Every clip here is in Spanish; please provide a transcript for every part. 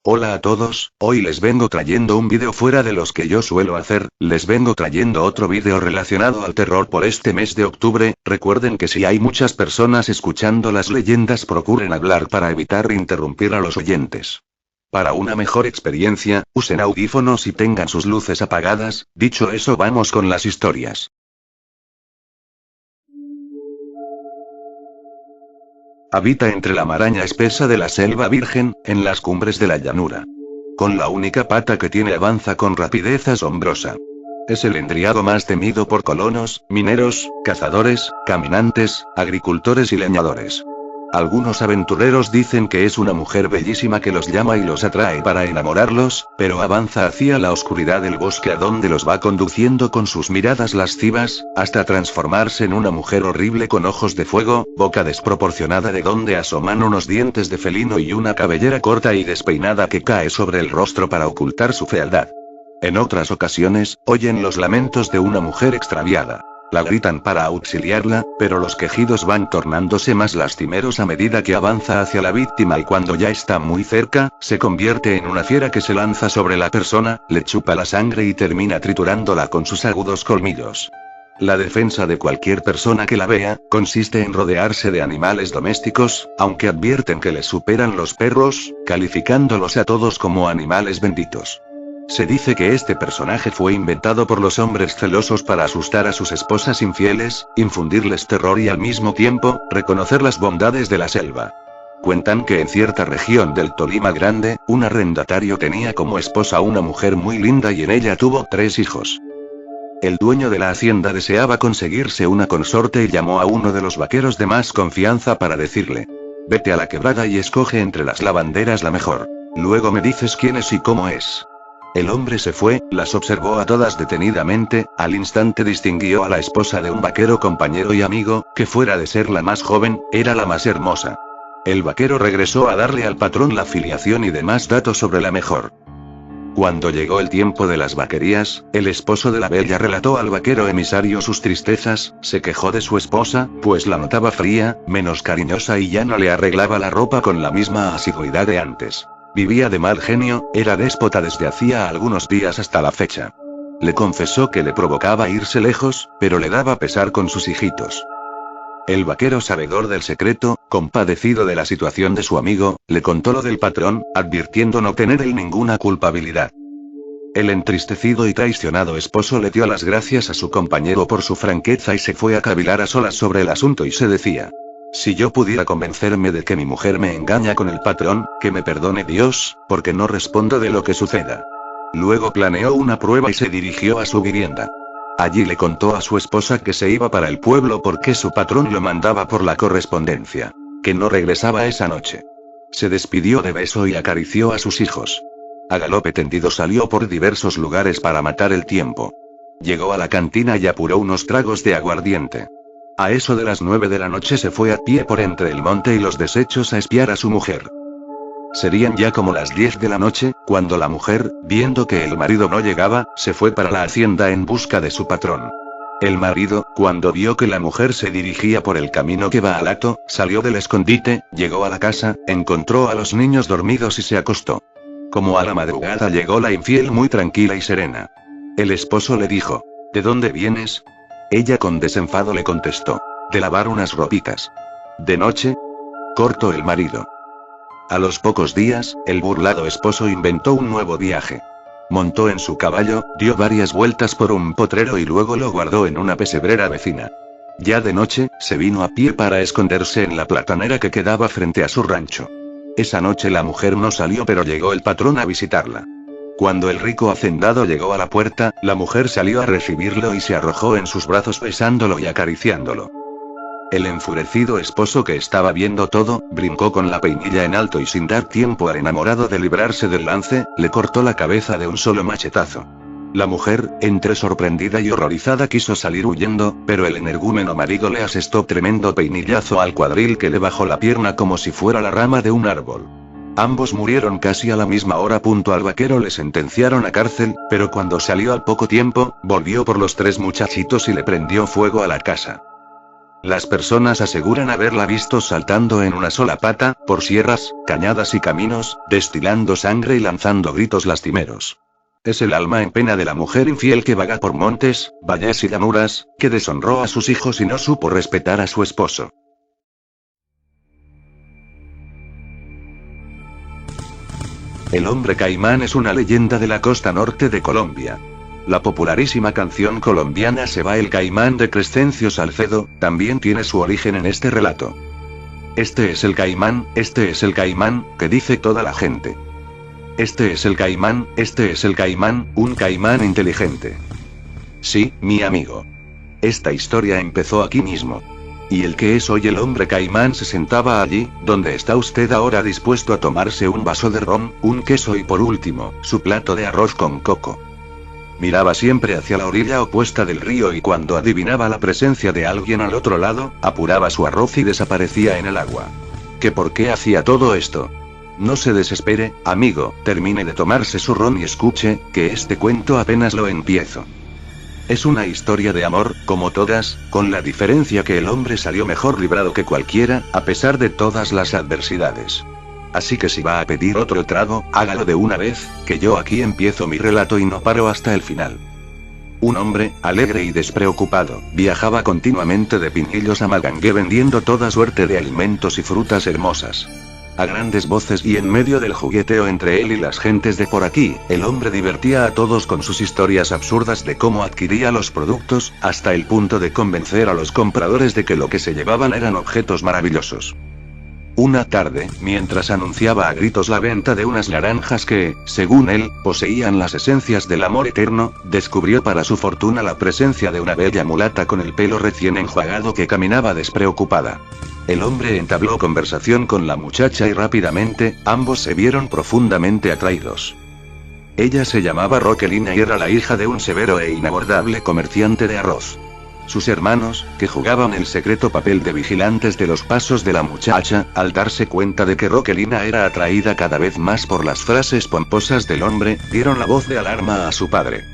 Hola a todos, hoy les vengo trayendo un vídeo fuera de los que yo suelo hacer, les vengo trayendo otro vídeo relacionado al terror por este mes de octubre. Recuerden que si hay muchas personas escuchando las leyendas, procuren hablar para evitar interrumpir a los oyentes. Para una mejor experiencia, usen audífonos y tengan sus luces apagadas. Dicho eso, vamos con las historias. Habita entre la maraña espesa de la selva virgen, en las cumbres de la llanura. Con la única pata que tiene avanza con rapidez asombrosa. Es el endriado más temido por colonos, mineros, cazadores, caminantes, agricultores y leñadores. Algunos aventureros dicen que es una mujer bellísima que los llama y los atrae para enamorarlos, pero avanza hacia la oscuridad del bosque a donde los va conduciendo con sus miradas lascivas, hasta transformarse en una mujer horrible con ojos de fuego, boca desproporcionada de donde asoman unos dientes de felino y una cabellera corta y despeinada que cae sobre el rostro para ocultar su fealdad. En otras ocasiones, oyen los lamentos de una mujer extraviada. La gritan para auxiliarla, pero los quejidos van tornándose más lastimeros a medida que avanza hacia la víctima, y cuando ya está muy cerca, se convierte en una fiera que se lanza sobre la persona, le chupa la sangre y termina triturándola con sus agudos colmillos. La defensa de cualquier persona que la vea, consiste en rodearse de animales domésticos, aunque advierten que les superan los perros, calificándolos a todos como animales benditos. Se dice que este personaje fue inventado por los hombres celosos para asustar a sus esposas infieles, infundirles terror y al mismo tiempo, reconocer las bondades de la selva. Cuentan que en cierta región del Tolima Grande, un arrendatario tenía como esposa a una mujer muy linda y en ella tuvo 3 hijos. El dueño de la hacienda deseaba conseguirse una consorte y llamó a uno de los vaqueros de más confianza para decirle: vete a la quebrada y escoge entre las lavanderas la mejor. Luego me dices quién es y cómo es. El hombre se fue, las observó a todas detenidamente, al instante distinguió a la esposa de un vaquero compañero y amigo, que fuera de ser la más joven, era la más hermosa. El vaquero regresó a darle al patrón la filiación y demás datos sobre la mejor. Cuando llegó el tiempo de las vaquerías, el esposo de la bella relató al vaquero emisario sus tristezas, se quejó de su esposa, pues la notaba fría, menos cariñosa y ya no le arreglaba la ropa con la misma asiduidad de antes. Vivía de mal genio, era déspota desde hacía algunos días hasta la fecha. Le confesó que le provocaba irse lejos, pero le daba pesar con sus hijitos. El vaquero, sabedor del secreto, compadecido de la situación de su amigo, le contó lo del patrón, advirtiendo no tener él ninguna culpabilidad. El entristecido y traicionado esposo le dio las gracias a su compañero por su franqueza y se fue a cavilar a solas sobre el asunto y se decía: si yo pudiera convencerme de que mi mujer me engaña con el patrón, que me perdone Dios, porque no respondo de lo que suceda. Luego planeó una prueba y se dirigió a su vivienda. Allí le contó a su esposa que se iba para el pueblo porque su patrón lo mandaba por la correspondencia, que no regresaba esa noche. Se despidió de beso y acarició a sus hijos. A galope tendido salió por diversos lugares para matar el tiempo. Llegó a la cantina y apuró unos tragos de aguardiente. A eso de las 9 de la noche se fue a pie por entre el monte y los desechos a espiar a su mujer. Serían ya como las 10 de la noche, cuando la mujer, viendo que el marido no llegaba, se fue para la hacienda en busca de su patrón. El marido, cuando vio que la mujer se dirigía por el camino que va al hato, salió del escondite, llegó a la casa, encontró a los niños dormidos y se acostó. Como a la madrugada llegó la infiel muy tranquila y serena. El esposo le dijo: ¿de dónde vienes? Ella con desenfado le contestó: de lavar unas ropitas. ¿De noche? Cortó el marido. A los pocos días, el burlado esposo inventó un nuevo viaje. Montó en su caballo, dio varias vueltas por un potrero y luego lo guardó en una pesebrera vecina. Ya de noche, se vino a pie para esconderse en la platanera que quedaba frente a su rancho. Esa noche la mujer no salió, pero llegó el patrón a visitarla. Cuando el rico hacendado llegó a la puerta, la mujer salió a recibirlo y se arrojó en sus brazos besándolo y acariciándolo. El enfurecido esposo, que estaba viendo todo, brincó con la peinilla en alto y sin dar tiempo al enamorado de librarse del lance, le cortó la cabeza de un solo machetazo. La mujer, entre sorprendida y horrorizada, quiso salir huyendo, pero el energúmeno marido le asestó tremendo peinillazo al cuadril que le bajó la pierna como si fuera la rama de un árbol. Ambos murieron casi a la misma hora. Al vaquero le sentenciaron a cárcel, pero cuando salió al poco tiempo, volvió por los 3 muchachitos y le prendió fuego a la casa. Las personas aseguran haberla visto saltando en una sola pata, por sierras, cañadas y caminos, destilando sangre y lanzando gritos lastimeros. Es el alma en pena de la mujer infiel que vaga por montes, valles y llanuras, que deshonró a sus hijos y no supo respetar a su esposo. El hombre caimán es una leyenda de la costa norte de Colombia. La popularísima canción colombiana Se va el caimán de Crescencio Salcedo, también tiene su origen en este relato. Este es el caimán, que dice toda la gente. Este es el caimán, un caimán inteligente. Sí, mi amigo. Esta historia empezó aquí mismo. Y el que es hoy el hombre caimán se sentaba allí, donde está usted ahora dispuesto a tomarse un vaso de ron, un queso y por último, su plato de arroz con coco. Miraba siempre hacia la orilla opuesta del río y cuando adivinaba la presencia de alguien al otro lado, apuraba su arroz y desaparecía en el agua. ¿Que por qué hacía todo esto? No se desespere, amigo, termine de tomarse su ron y escuche, que este cuento apenas lo empiezo. Es una historia de amor, como todas, con la diferencia que el hombre salió mejor librado que cualquiera, a pesar de todas las adversidades. Así que si va a pedir otro trago, hágalo de una vez, que yo aquí empiezo mi relato y no paro hasta el final. Un hombre, alegre y despreocupado, viajaba continuamente de Pinillos a Magangué vendiendo toda suerte de alimentos y frutas hermosas. A grandes voces y en medio del jugueteo entre él y las gentes de por aquí, el hombre divertía a todos con sus historias absurdas de cómo adquiría los productos, hasta el punto de convencer a los compradores de que lo que se llevaban eran objetos maravillosos. Una tarde, mientras anunciaba a gritos la venta de unas naranjas que, según él, poseían las esencias del amor eterno, descubrió para su fortuna la presencia de una bella mulata con el pelo recién enjuagado que caminaba despreocupada. El hombre entabló conversación con la muchacha y rápidamente, ambos se vieron profundamente atraídos. Ella se llamaba Roquelina y era la hija de un severo e inabordable comerciante de arroz. Sus hermanos, que jugaban el secreto papel de vigilantes de los pasos de la muchacha, al darse cuenta de que Roquelina era atraída cada vez más por las frases pomposas del hombre, dieron la voz de alarma a su padre.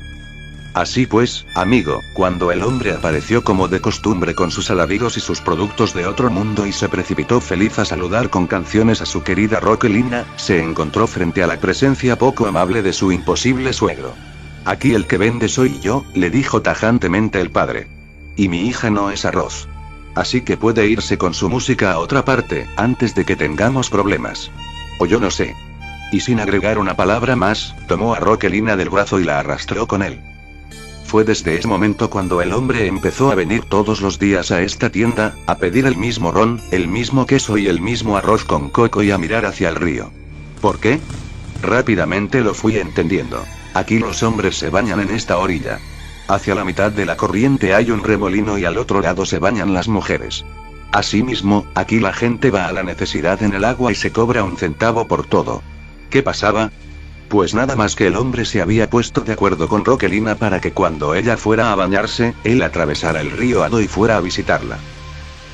Así pues, amigo, cuando el hombre apareció como de costumbre con sus alaridos y sus productos de otro mundo y se precipitó feliz a saludar con canciones a su querida Roquelina, se encontró frente a la presencia poco amable de su imposible suegro. Aquí el que vende soy yo, le dijo tajantemente el padre. Y mi hija no es arroz. Así que puede irse con su música a otra parte, antes de que tengamos problemas. O yo no sé. Y sin agregar una palabra más, tomó a Roquelina del brazo y la arrastró con él. Fue desde ese momento cuando el hombre empezó a venir todos los días a esta tienda, a pedir el mismo ron, el mismo queso y el mismo arroz con coco y a mirar hacia el río. ¿Por qué? Rápidamente lo fui entendiendo. Aquí los hombres se bañan en esta orilla. Hacia la mitad de la corriente hay un remolino y al otro lado se bañan las mujeres. Asimismo, aquí la gente va a la necesidad en el agua y se cobra un centavo por todo. ¿Qué pasaba? Pues nada más que el hombre se había puesto de acuerdo con Roquelina para que cuando ella fuera a bañarse, él atravesara el río Ado y fuera a visitarla.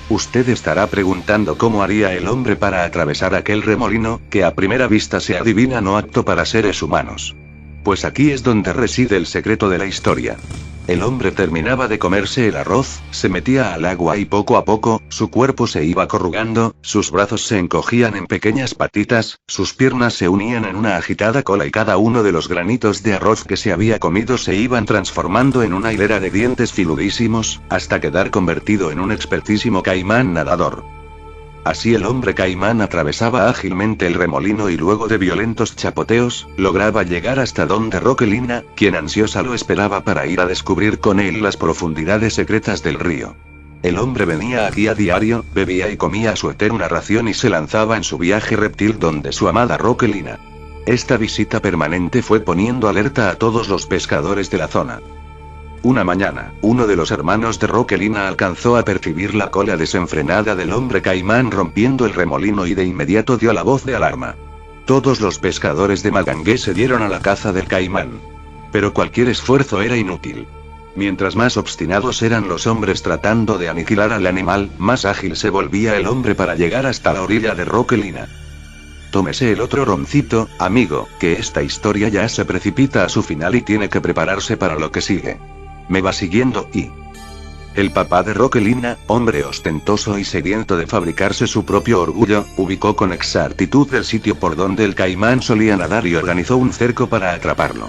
Usted estará preguntando cómo haría el hombre para atravesar aquel remolino, que a primera vista se adivina no apto para seres humanos. Pues aquí es donde reside el secreto de la historia. El hombre terminaba de comerse el arroz, se metía al agua y poco a poco, su cuerpo se iba corrugando, sus brazos se encogían en pequeñas patitas, sus piernas se unían en una agitada cola y cada uno de los granitos de arroz que se había comido se iban transformando en una hilera de dientes filudísimos, hasta quedar convertido en un expertísimo caimán nadador. Así el hombre caimán atravesaba ágilmente el remolino y luego de violentos chapoteos, lograba llegar hasta donde Roquelina, quien ansiosa lo esperaba para ir a descubrir con él las profundidades secretas del río. El hombre venía aquí a diario, bebía y comía su eterna ración y se lanzaba en su viaje reptil donde su amada Roquelina. Esta visita permanente fue poniendo alerta a todos los pescadores de la zona. Una mañana, uno de los hermanos de Roquelina alcanzó a percibir la cola desenfrenada del hombre caimán rompiendo el remolino y de inmediato dio la voz de alarma. Todos los pescadores de Magangué se dieron a la caza del caimán. Pero cualquier esfuerzo era inútil. Mientras más obstinados eran los hombres tratando de aniquilar al animal, más ágil se volvía el hombre para llegar hasta la orilla de Roquelina. Tómese el otro roncito, amigo, que esta historia ya se precipita a su final y tiene que prepararse para lo que sigue. Me va siguiendo y... El papá de Roquelina, hombre ostentoso y sediento de fabricarse su propio orgullo, ubicó con exactitud el sitio por donde el caimán solía nadar y organizó un cerco para atraparlo.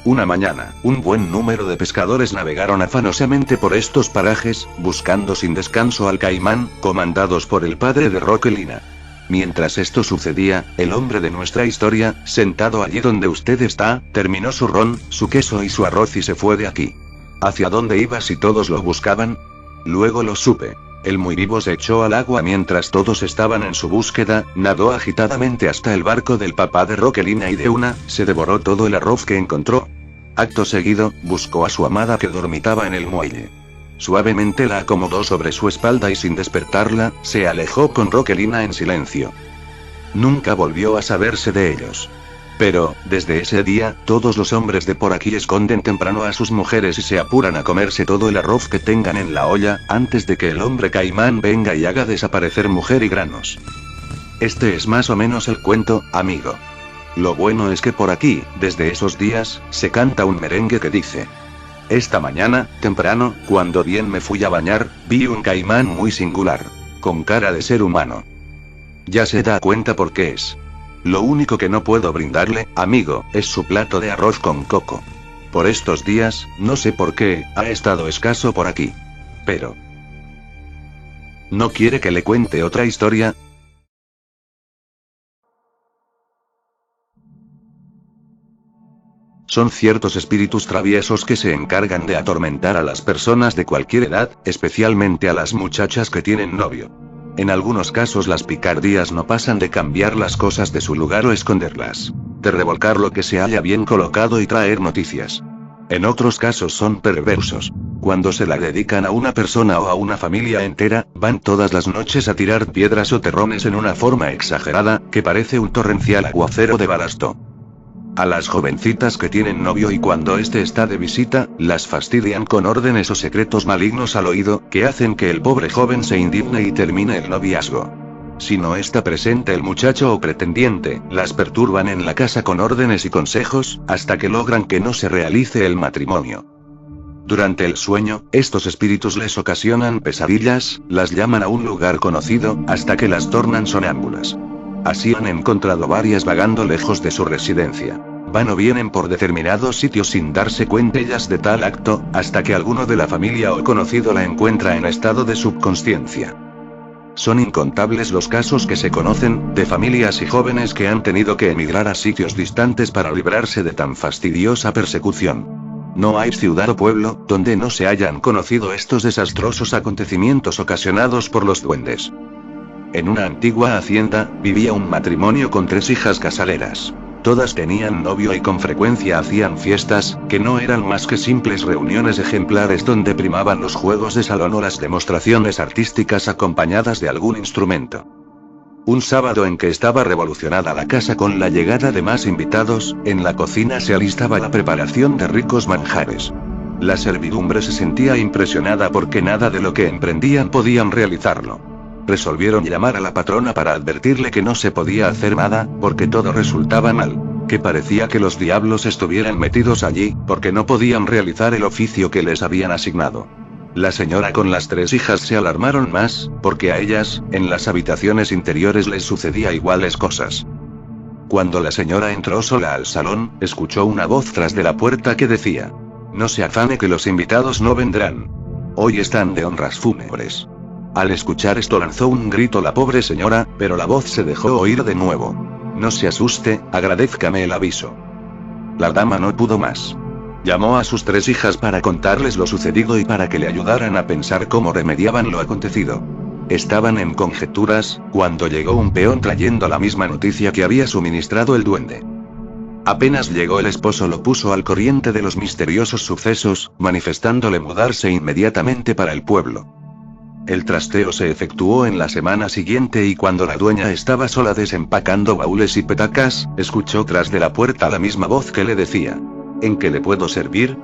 Una mañana, un buen número de pescadores navegaron afanosamente por estos parajes, buscando sin descanso al caimán, comandados por el padre de Roquelina. Mientras esto sucedía, el hombre de nuestra historia, sentado allí donde usted está, terminó su ron, su queso y su arroz y se fue de aquí. ¿Hacia dónde iba si todos lo buscaban? Luego lo supe. El muy vivo se echó al agua mientras todos estaban en su búsqueda, nadó agitadamente hasta el barco del papá de Roquelina y de una, se devoró todo el arroz que encontró. Acto seguido, buscó a su amada que dormitaba en el muelle. Suavemente la acomodó sobre su espalda y sin despertarla, se alejó con Roquelina en silencio. Nunca volvió a saberse de ellos. Pero, desde ese día, todos los hombres de por aquí esconden temprano a sus mujeres y se apuran a comerse todo el arroz que tengan en la olla, antes de que el hombre caimán venga y haga desaparecer mujer y granos. Este es más o menos el cuento, amigo. Lo bueno es que por aquí, desde esos días, se canta un merengue que dice: esta mañana, temprano, cuando bien me fui a bañar, vi un caimán muy singular, con cara de ser humano. Ya se da cuenta por qué es. Lo único que no puedo brindarle, amigo, es su plato de arroz con coco. Por estos días, no sé por qué, ha estado escaso por aquí. Pero... ¿no quiere que le cuente otra historia? Son ciertos espíritus traviesos que se encargan de atormentar a las personas de cualquier edad, especialmente a las muchachas que tienen novio. En algunos casos las picardías no pasan de cambiar las cosas de su lugar o esconderlas, de revolcar lo que se haya bien colocado y traer noticias. En otros casos son perversos. Cuando se la dedican a una persona o a una familia entera, van todas las noches a tirar piedras o terrones en una forma exagerada, que parece un torrencial aguacero de balasto. A las jovencitas que tienen novio y cuando éste está de visita, las fastidian con órdenes o secretos malignos al oído, que hacen que el pobre joven se indigne y termine el noviazgo. Si no está presente el muchacho o pretendiente, las perturban en la casa con órdenes y consejos, hasta que logran que no se realice el matrimonio. Durante el sueño, estos espíritus les ocasionan pesadillas, las llaman a un lugar conocido, hasta que las tornan sonámbulas. Así han encontrado varias vagando lejos de su residencia. Van o vienen por determinados sitios sin darse cuenta ellas de tal acto, hasta que alguno de la familia o conocido la encuentra en estado de subconsciencia. Son incontables los casos que se conocen, de familias y jóvenes que han tenido que emigrar a sitios distantes para librarse de tan fastidiosa persecución. No hay ciudad o pueblo, donde no se hayan conocido estos desastrosos acontecimientos ocasionados por los duendes. En una antigua hacienda, vivía un matrimonio con 3 hijas casaleras. Todas tenían novio y con frecuencia hacían fiestas, que no eran más que simples reuniones ejemplares donde primaban los juegos de salón o las demostraciones artísticas acompañadas de algún instrumento. Un sábado en que estaba revolucionada la casa con la llegada de más invitados, en la cocina se alistaba la preparación de ricos manjares. La servidumbre se sentía impresionada porque nada de lo que emprendían podían realizarlo. Resolvieron llamar a la patrona para advertirle que no se podía hacer nada, porque todo resultaba mal, que parecía que los diablos estuvieran metidos allí, porque no podían realizar el oficio que les habían asignado. La señora con las 3 hijas se alarmaron más, porque a ellas, en las habitaciones interiores les sucedía iguales cosas. Cuando la señora entró sola al salón, escuchó una voz tras de la puerta que decía: «No se afane que los invitados no vendrán. Hoy están de honras fúnebres». Al escuchar esto lanzó un grito la pobre señora, pero la voz se dejó oír de nuevo. «No se asuste, agradézcame el aviso». La dama no pudo más. Llamó a sus 3 hijas para contarles lo sucedido y para que le ayudaran a pensar cómo remediaban lo acontecido. Estaban en conjeturas, cuando llegó un peón trayendo la misma noticia que había suministrado el duende. Apenas llegó el esposo lo puso al corriente de los misteriosos sucesos, manifestándole mudarse inmediatamente para el pueblo. El trasteo se efectuó en la semana siguiente y cuando la dueña estaba sola desempacando baúles y petacas, escuchó tras de la puerta la misma voz que le decía: «¿En qué le puedo servir?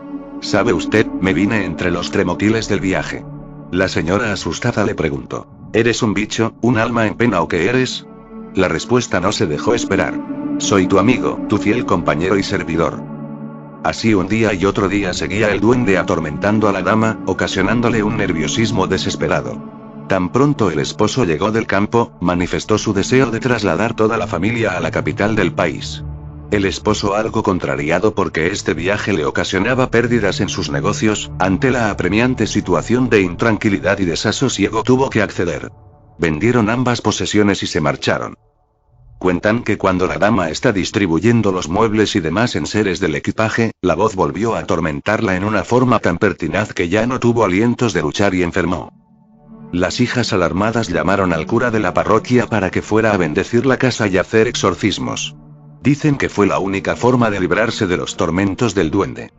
¿Sabe usted, me vine entre los tremotiles del viaje». La señora asustada le preguntó: «¿Eres un bicho, un alma en pena o qué eres?». La respuesta no se dejó esperar: «Soy tu amigo, tu fiel compañero y servidor». Así un día y otro día seguía el duende atormentando a la dama, ocasionándole un nerviosismo desesperado. Tan pronto el esposo llegó del campo, manifestó su deseo de trasladar toda la familia a la capital del país. El esposo, algo contrariado porque este viaje le ocasionaba pérdidas en sus negocios, ante la apremiante situación de intranquilidad y desasosiego, tuvo que acceder. Vendieron ambas posesiones y se marcharon. Cuentan que cuando la dama está distribuyendo los muebles y demás enseres del equipaje, la voz volvió a atormentarla en una forma tan pertinaz que ya no tuvo alientos de luchar y enfermó. Las hijas alarmadas llamaron al cura de la parroquia para que fuera a bendecir la casa y hacer exorcismos. Dicen que fue la única forma de librarse de los tormentos del duende.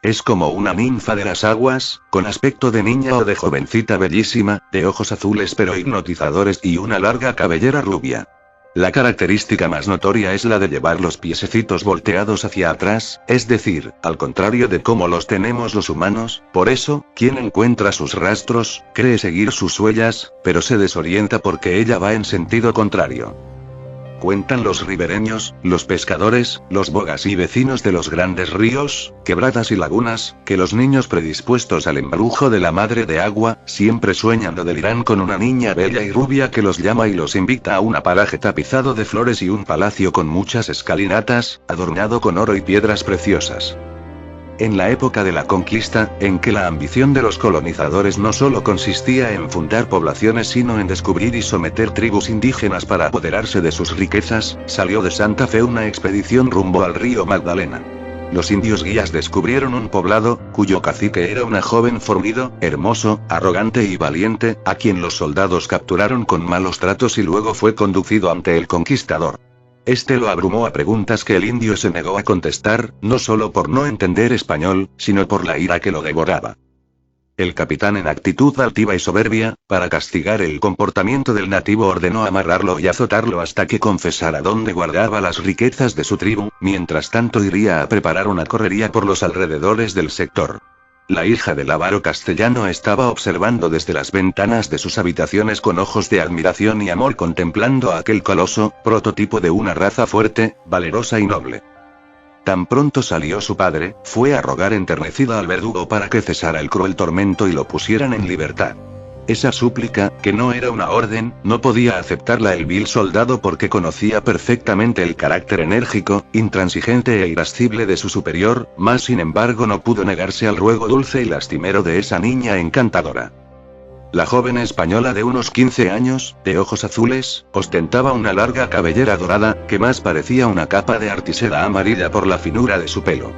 Es como una ninfa de las aguas, con aspecto de niña o de jovencita bellísima, de ojos azules pero hipnotizadores y una larga cabellera rubia. La característica más notoria es la de llevar los piececitos volteados hacia atrás, es decir, al contrario de cómo los tenemos los humanos. Por eso, quien encuentra sus rastros, cree seguir sus huellas, pero se desorienta porque ella va en sentido contrario. Cuentan los ribereños, los pescadores, los bogas y vecinos de los grandes ríos, quebradas y lagunas, que los niños predispuestos al embrujo de la madre de agua, siempre sueñan o deliran con una niña bella y rubia que los llama y los invita a un paraje tapizado de flores y un palacio con muchas escalinatas, adornado con oro y piedras preciosas. En la época de la conquista, en que la ambición de los colonizadores no solo consistía en fundar poblaciones sino en descubrir y someter tribus indígenas para apoderarse de sus riquezas, salió de Santa Fe una expedición rumbo al río Magdalena. Los indios guías descubrieron un poblado, cuyo cacique era una joven fornido, hermoso, arrogante y valiente, a quien los soldados capturaron con malos tratos y luego fue conducido ante el conquistador. Este lo abrumó a preguntas que el indio se negó a contestar, no solo por no entender español, sino por la ira que lo devoraba. El capitán, en actitud altiva y soberbia, para castigar el comportamiento del nativo, ordenó amarrarlo y azotarlo hasta que confesara dónde guardaba las riquezas de su tribu, mientras tanto iría a preparar una correría por los alrededores del sector. La hija del avaro castellano estaba observando desde las ventanas de sus habitaciones con ojos de admiración y amor, contemplando a aquel coloso, prototipo de una raza fuerte, valerosa y noble. Tan pronto salió su padre, fue a rogar enternecida al verdugo para que cesara el cruel tormento y lo pusieran en libertad. Esa súplica, que no era una orden, no podía aceptarla el vil soldado porque conocía perfectamente el carácter enérgico, intransigente e irascible de su superior, mas sin embargo no pudo negarse al ruego dulce y lastimero de esa niña encantadora. La joven española de unos 15 años, de ojos azules, ostentaba una larga cabellera dorada, que más parecía una capa de artiseda amarilla por la finura de su pelo.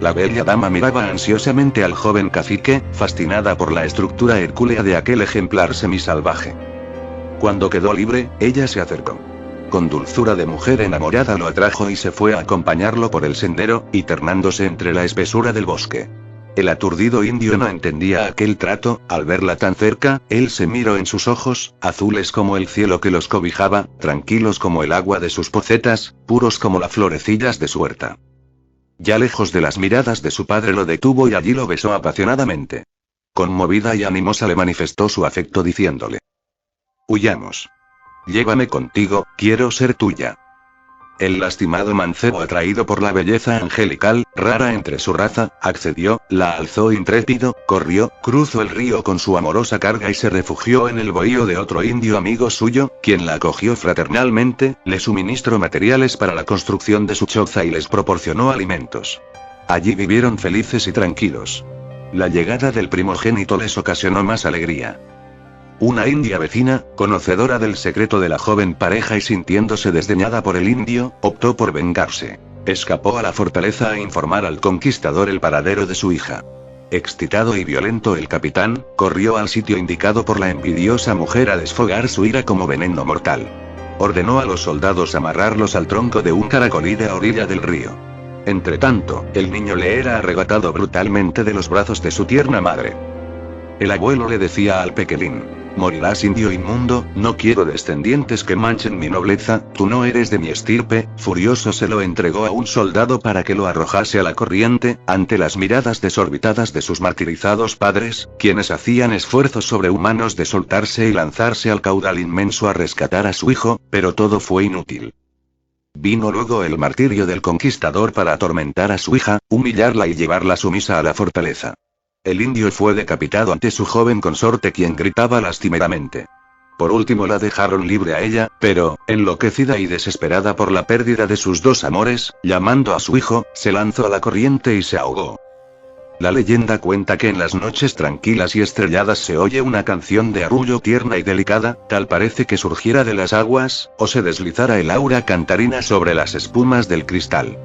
La bella dama miraba ansiosamente al joven cacique, fascinada por la estructura hercúlea de aquel ejemplar semisalvaje. Cuando quedó libre, ella se acercó. Con dulzura de mujer enamorada lo atrajo y se fue a acompañarlo por el sendero, internándose entre la espesura del bosque. El aturdido indio no entendía aquel trato. Al verla tan cerca, él se miró en sus ojos, azules como el cielo que los cobijaba, tranquilos como el agua de sus pocetas, puros como las florecillas de su huerta. Ya lejos de las miradas de su padre lo detuvo y allí lo besó apasionadamente. Conmovida y animosa le manifestó su afecto diciéndole: «Huyamos. Llévame contigo, quiero ser tuya». El lastimado mancebo, atraído por la belleza angelical, rara entre su raza, accedió, la alzó intrépido, corrió, cruzó el río con su amorosa carga y se refugió en el bohío de otro indio amigo suyo, quien la acogió fraternalmente, le suministró materiales para la construcción de su choza y les proporcionó alimentos. Allí vivieron felices y tranquilos. La llegada del primogénito les ocasionó más alegría. Una india vecina, conocedora del secreto de la joven pareja y sintiéndose desdeñada por el indio, optó por vengarse. Escapó a la fortaleza a informar al conquistador el paradero de su hija. Excitado y violento, el capitán corrió al sitio indicado por la envidiosa mujer a desfogar su ira como veneno mortal. Ordenó a los soldados amarrarlos al tronco de un caracolí de a orilla del río. Entretanto, el niño le era arrebatado brutalmente de los brazos de su tierna madre. El abuelo le decía al pequeñín: Morirás, indio inmundo, no quiero descendientes que manchen mi nobleza, tú no eres de mi estirpe. Furioso se lo entregó a un soldado para que lo arrojase a la corriente, ante las miradas desorbitadas de sus martirizados padres, quienes hacían esfuerzos sobrehumanos de soltarse y lanzarse al caudal inmenso a rescatar a su hijo, pero todo fue inútil. Vino luego el martirio del conquistador para atormentar a su hija, humillarla y llevarla sumisa a la fortaleza. El indio fue decapitado ante su joven consorte, quien gritaba lastimeramente. Por último la dejaron libre a ella, pero, enloquecida y desesperada por la pérdida de sus dos amores, llamando a su hijo, se lanzó a la corriente y se ahogó. La leyenda cuenta que en las noches tranquilas y estrelladas se oye una canción de arrullo tierna y delicada, tal parece que surgiera de las aguas, o se deslizara el aura cantarina sobre las espumas del cristal.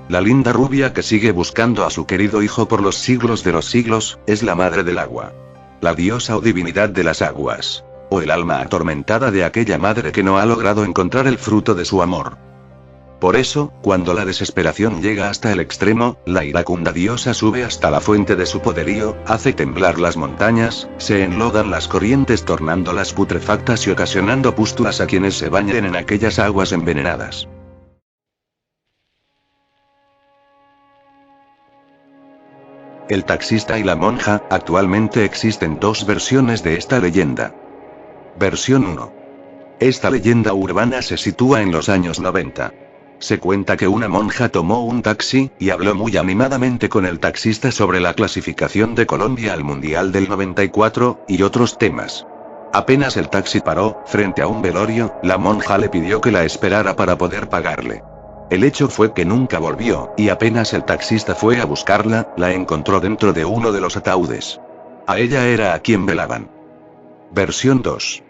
La linda rubia que sigue buscando a su querido hijo por los siglos de los siglos, es la madre del agua. La diosa o divinidad de las aguas. O el alma atormentada de aquella madre que no ha logrado encontrar el fruto de su amor. Por eso, cuando la desesperación llega hasta el extremo, la iracunda diosa sube hasta la fuente de su poderío, hace temblar las montañas, se enlodan las corrientes tornándolas putrefactas y ocasionando pústulas a quienes se bañen en aquellas aguas envenenadas. El taxista y la monja. Actualmente existen dos versiones de esta leyenda. Versión 1. Esta leyenda urbana se sitúa en los años 90. Se cuenta que una monja tomó un taxi, y habló muy animadamente con el taxista sobre la clasificación de Colombia al Mundial del 94, y otros temas. Apenas el taxi paró, frente a un velorio, la monja le pidió que la esperara para poder pagarle. El hecho fue que nunca volvió, y apenas el taxista fue a buscarla, la encontró dentro de uno de los ataúdes. A ella era a quien velaban. Versión 2.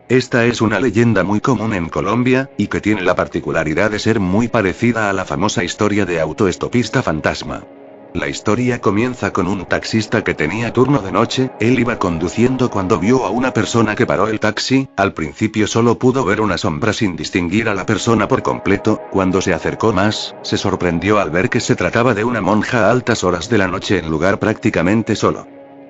Esta es una leyenda muy común en Colombia, y que tiene la particularidad de ser muy parecida a la famosa historia de autoestopista fantasma. La historia comienza con un taxista que tenía turno de noche. Él iba conduciendo cuando vio a una persona que paró el taxi. Al principio solo pudo ver una sombra sin distinguir a la persona por completo. Cuando se acercó más, se sorprendió al ver que se trataba de una monja a altas horas de la noche en lugar prácticamente solo.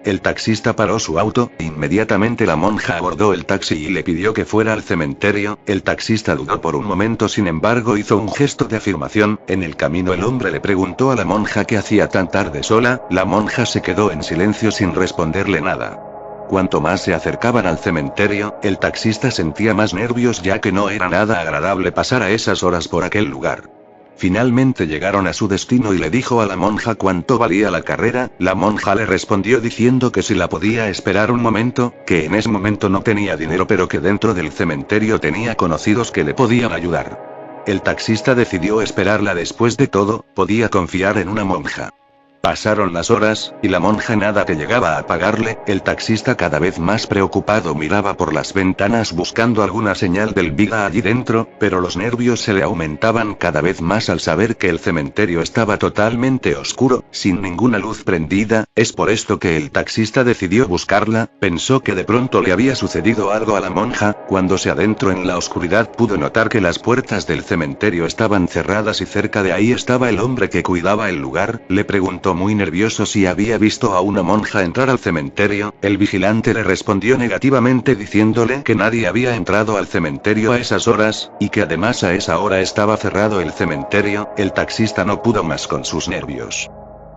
El taxista paró su auto, inmediatamente la monja abordó el taxi y le pidió que fuera al cementerio. El taxista dudó por un momento, sin embargo hizo un gesto de afirmación. En el camino el hombre le preguntó a la monja qué hacía tan tarde sola. La monja se quedó en silencio sin responderle nada. Cuanto más se acercaban al cementerio, el taxista sentía más nervios, ya que no era nada agradable pasar a esas horas por aquel lugar. Finalmente llegaron a su destino y le dijo a la monja cuánto valía la carrera. La monja le respondió diciendo que si la podía esperar un momento, que en ese momento no tenía dinero, pero que dentro del cementerio tenía conocidos que le podían ayudar. El taxista decidió esperarla. Después de todo, podía confiar en una monja. Pasaron las horas, y la monja nada que llegaba a pagarle. El taxista, cada vez más preocupado, miraba por las ventanas buscando alguna señal del vida allí dentro, pero los nervios se le aumentaban cada vez más al saber que el cementerio estaba totalmente oscuro, sin ninguna luz prendida. Es por esto que el taxista decidió buscarla. Pensó que de pronto le había sucedido algo a la monja. Cuando se adentró en la oscuridad pudo notar que las puertas del cementerio estaban cerradas y cerca de ahí estaba el hombre que cuidaba el lugar. Le preguntó muy nervioso si había visto a una monja entrar al cementerio. El vigilante le respondió negativamente diciéndole que nadie había entrado al cementerio a esas horas, y que además a esa hora estaba cerrado el cementerio. El taxista no pudo más con sus nervios.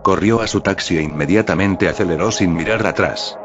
Corrió a su taxi e inmediatamente aceleró sin mirar atrás.